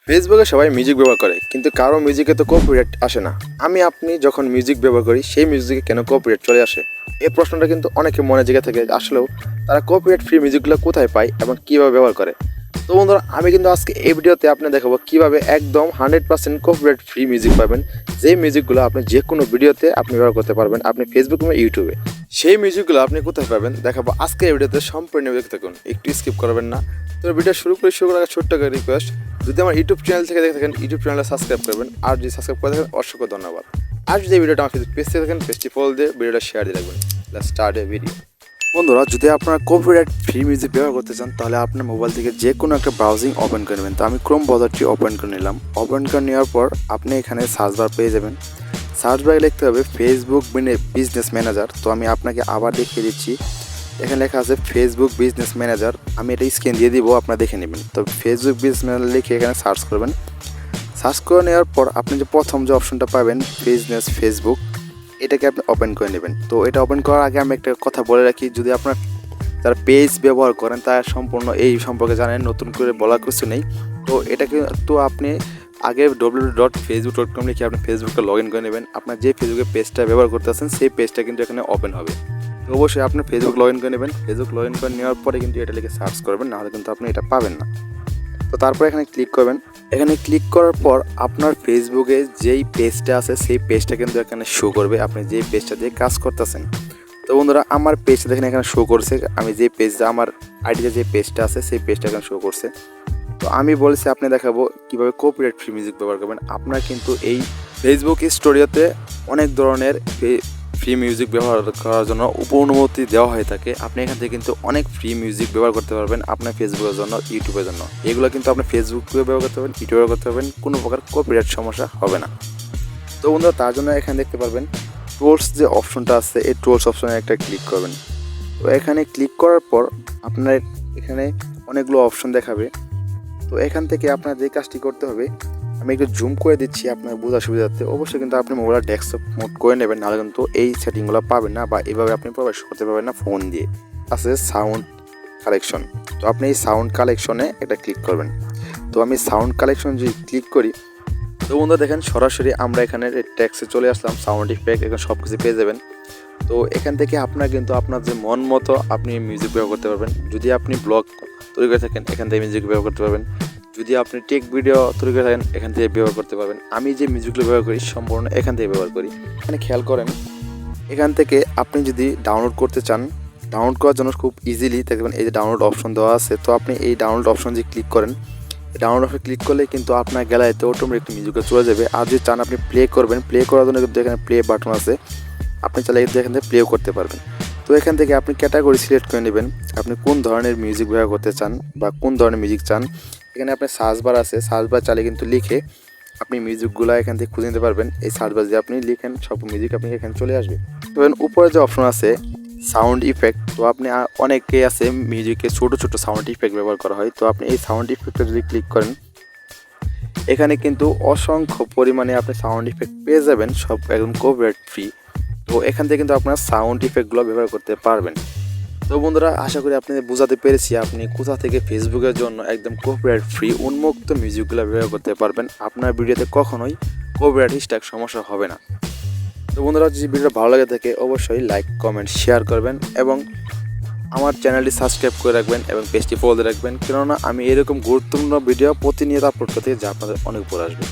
ফেসবুকে সবাই মিউজিক ব্যবহার করে, কিন্তু কারো মিউজিকে তো কপিরাইট আসে না। আপনি যখন মিউজিক ব্যবহার করি, সেই মিউজিকে কেন কপিরাইট চলে আসে? এই প্রশ্নটা কিন্তু অনেকে মনে জেগে থাকে। আসলেও তারা কপিরাইট ফ্রি মিউজিকগুলো কোথায় পায় এবং কীভাবে ব্যবহার করে। তো বন্ধুরা, আমি কিন্তু আজকে এই ভিডিওতে আপনি দেখাবো কীভাবে একদম 100% কপিরাইট ফ্রি মিউজিক পাবেন, যেই মিউজিকগুলো আপনি যে কোনো ভিডিওতে আপনি ব্যবহার করতে পারবেন, আপনি ফেসবুক বা ইউটিউবে। সেই মিউজিকগুলো আপনি কোথায় পাবেন দেখাবো আজকে এই ভিডিওতে, সম্পূর্ণ দেখতে থাকুন, একটু স্কিপ করবেন না। তো ভিডিও শুরু করার আগে ছোট্ট করে রিকোয়েস্ট, যদি আমার ইউটিউব চ্যানেল থেকে দেখে থাকেন, ইউটিউব চ্যানেলটা সাবস্ক্রাইব করবেন, আর যদি সাবস্ক্রাইব করে থাকেন অসংখ্য ধন্যবাদ। আর যদি ভিডিওটা আমার ফেসবুক পেজ থেকে থাকেন, পেজটি ফলো দিয়ে ভিডিওটা শেয়ার দিয়ে রাখবেন। Let's start A video. বন্ধুরা, যদি আপনারা কপিরাইট ফ্রি মিউজিক ব্যবহার করতে চান, তাহলে আপনার মোবাইল থেকে যে কোনো একটা ব্রাউজিং ওপেন করে নেবেন। তো আমি ক্রোম ব্রাউজারটি ওপেন করে নিলাম। ওপেন করে নেওয়ার পর আপনি এখানে সার্চ বার পেয়ে যাবেন। সার্চ বারে লিখতে হবে ফেসবুক বিজনেস ম্যানেজার। তো আমি আপনাকে আবার দেখিয়ে দিচ্ছি, এখানে লেখা আছে ফেসবুক বিজনেস ম্যানেজার। আমি এটা স্ক্রিন দিয়ে দিব, আপনারা দেখে নেবেন। তো ফেসবুক বিজনেস ম্যানেজার লিখে এখানে সার্চ করবেন। সার্চ করে নেওয়ার পর আপনি যে প্রথম যে অপশনটা পাবেন বিজনেস ফেসবুক, এটাকে আপনি ওপেন করে নেবেন। তো এটা ওপেন করার আগে আমি একটা কথা বলে রাখি, যদি আপনার যারা পেজ ব্যবহার করেন তারা সম্পূর্ণ এই সম্পর্কে জানেন, নতুন করে বলার কিছু নেই। তো এটাকে তো আপনি আগে www.facebook.com লিখে আপনি ফেসবুকে লগ ইন করে নেবেন। আপনার যে ফেসবুকের পেজটা ব্যবহার করতে আছেন সেই পেজটা কিন্তু এখানে ওপেন হবে। তো অবশ্যই আপনি ফেসবুক লগ ইন করে নেবেন। ফেসবুক লগ ইন করে নেওয়ার পরে কিন্তু এটা লিখে সার্চ করবেন, নাহলে কিন্তু আপনি এটা পাবেন না। তো তারপর এখানে ক্লিক করবেন। এখানে ক্লিক করার পর আপনার ফেসবুকে যেই পেজটা আছে সেই পেজটা কিন্তু এখানে শো করবে, আপনি যেই পেজটা দিয়ে কাজ করতেছেন। তো বন্ধুরা, আমার পেজটা দেখেন এখানে শো করছে, আমি যে পেজটা আমার আইডিতে যে পেজটা আছে সেই পেজটা এখানে শো করছে। তো আমি বলছি আপনি দেখাবো কীভাবে কপিরাইট ফ্রি মিউজিক ব্যবহার করবেন। আপনার কিন্তু এই ফেসবুক স্টুডিওতে অনেক ধরনের ফ্রি মিউজিক ব্যবহার করার জন্য অনুমতি দেওয়া হয়ে থাকে। আপনি এখান থেকে কিন্তু অনেক ফ্রি মিউজিক ব্যবহার করতে পারবেন আপনার ফেসবুকের জন্য, ইউটিউবের জন্য। এগুলো কিন্তু আপনি ফেসবুকে ব্যবহার করতে পারবেন, ইউটিউবে ব্যবহার করতে পারবেন, কোনো প্রকার কপিরাইট সমস্যা হবে না। তো বন্ধুরা, তার জন্য এখানে দেখতে পারবেন টুলস যে অপশনটা আছে, এই টুলস অপশনে একটা ক্লিক করবেন। তো এখানে ক্লিক করার পর আপনার এখানে অনেকগুলো অপশন দেখাবে। তো এখান থেকে আপনার যে কাজটি করতে হবে, আমি একটু জুম করে দিচ্ছি আপনার বোঝার সুবিধার্থে। অবশ্যই কিন্তু আপনি মোবাইল ডেস্কটপ মোড করে নেবেন, নাহলে কিন্তু এই সেটিংগুলো পাবেন না, বা এভাবে আপনি প্রবেশ করতে পারবেন না ফোন দিয়ে। আছে সাউন্ড কালেকশন। তো আপনি এই সাউন্ড কালেকশনে এটা ক্লিক করবেন। তো আমি সাউন্ড কালেকশন যদি ক্লিক করি, তো বন্ধুরা দেখেন সরাসরি আমরা এখানে ট্যাক্সে চলে আসলাম। সাউন্ড ইফেক্ট এখানে সব কিছু পেয়ে যাবেন। তো এখান থেকে আপনার কিন্তু আপনার যে মন মতো আপনি মিউজিক ব্যবহার করতে পারবেন। যদি আপনি ব্লগ তৈরি করে থাকেন, এখান থেকে মিউজিক ব্যবহার করতে পারবেন। যদি আপনি টেক ভিডিও তৈরি করে থাকেন, এখান থেকে ব্যবহার করতে পারবেন। আমি যে মিউজিকগুলো ব্যবহার করি সম্পূর্ণ এখান থেকে ব্যবহার করি। এখানে খেয়াল করেন, এখান থেকে আপনি যদি ডাউনলোড করতে চান, ডাউনলোড করার জন্য খুব ইজিলি দেখবেন এই যে ডাউনলোড অপশন দেওয়া আছে। তো আপনি এই ডাউনলোড অপশন যদি ক্লিক করেন, ডাউনলোড অপশন ক্লিক করলে কিন্তু আপনার গ্যালারিতে অটোমেটিক মিউজিকটা চলে যাবে। আর যদি চান আপনি প্লে করবেন, প্লে করার জন্য কিন্তু এখানে প্লে বাটন আছে, আপনি চাইলে কিন্তু এখান থেকে প্লেও করতে পারবেন। তো এখান থেকে আপনি ক্যাটাগরি সিলেক্ট করে নেবেন, আপনি কোন ধরনের মিউজিক ব্যবহার করতে চান বা কোন ধরনের মিউজিক চান। এখানে আপনার সার্চ বার আছে, সার্চ বার চালিয়ে কিন্তু লিখে আপনি মিউজিকগুলো এখান থেকে খুঁজে নিতে পারবেন। এই সার্চ বার দিয়ে আপনি লিখেন, সব মিউজিক আপনি এখানে চলে আসবে। এবং উপরে যে অপশন আছে সাউন্ড ইফেক্ট, তো আপনি অনেকেই আছে মিউজিকে ছোটো ছোটো সাউন্ড ইফেক্ট ব্যবহার করা হয়। তো আপনি এই সাউন্ড ইফেক্টটা যদি ক্লিক করেন, এখানে কিন্তু অসংখ্য পরিমাণে আপনি সাউন্ড ইফেক্ট পেয়ে যাবেন, সব একদম কপিরাইট ফ্রি। তো এখান থেকে কিন্তু আপনার সাউন্ড ইফেক্টগুলো ব্যবহার করতে পারবেন। তো বন্ধুরা, আশা করি আপনাদের বোঝাতে পেরেছি আপনি কোথা থেকে ফেসবুকের জন্য একদম কপিরাইট ফ্রি উন্মুক্ত মিউজিকগুলো ব্যবহার করতে পারবেন। আপনার ভিডিওতে কখনোই কপিরাইট স্ট্রাইক সমস্যা হবে না। তো বন্ধুরা, যদি ভিডিওটা ভালো লাগে থাকে অবশ্যই লাইক, কমেন্ট, শেয়ার করবেন এবং আমার চ্যানেলটি সাবস্ক্রাইব করে রাখবেন এবং পেজটি ফলো দিয়ে রাখবেন, কেননা আমি এরকম গুরুত্বপূর্ণ ভিডিও প্রতিনিয়ত আপলোড করতে যা আপনাদের অনেক উপর আসবে।